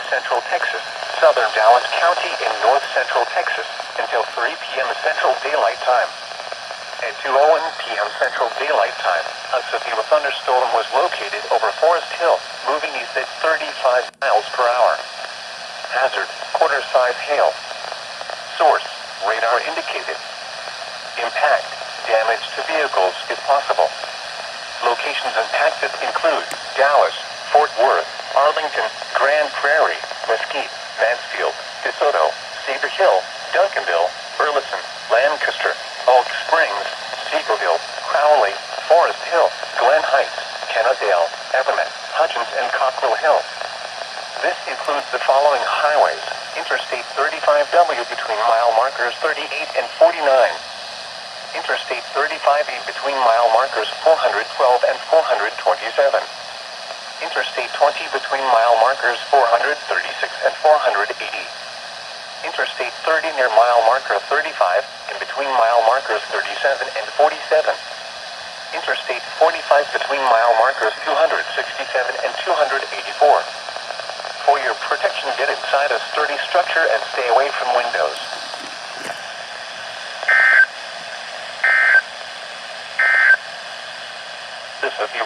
Central Texas, southern Dallas County in north central Texas, until 3 p.m. Central Daylight Time. At 2:01 p.m. Central Daylight Time, a severe thunderstorm was located over Forest Hill, moving east at 35 miles per hour. Hazard, quarter-size hail. Source, radar indicated. Impact, damage to vehicles if possible. Locations impacted include Dallas, Fort Worth, Arlington, Grand Prairie, Mesquite, Mansfield, DeSoto, Cedar Hill, Duncanville, Burleson, Lancaster, Oak Springs, Seagoville, Crowley, Forest Hill, Glen Heights, Kennedale, Everett, Hutchins, and Cockrell Hill. This includes the following highways: Interstate 35W between mile markers 38 and 49. Interstate 35E between mile markers 412 and 427. Interstate 20 between mile markers 436 and 480. Interstate 30 near mile marker 35 and between mile markers 37 and 47. Interstate 45 between mile markers 267 and 284. For your protection, get inside a sturdy structure and stay away from windows. This is the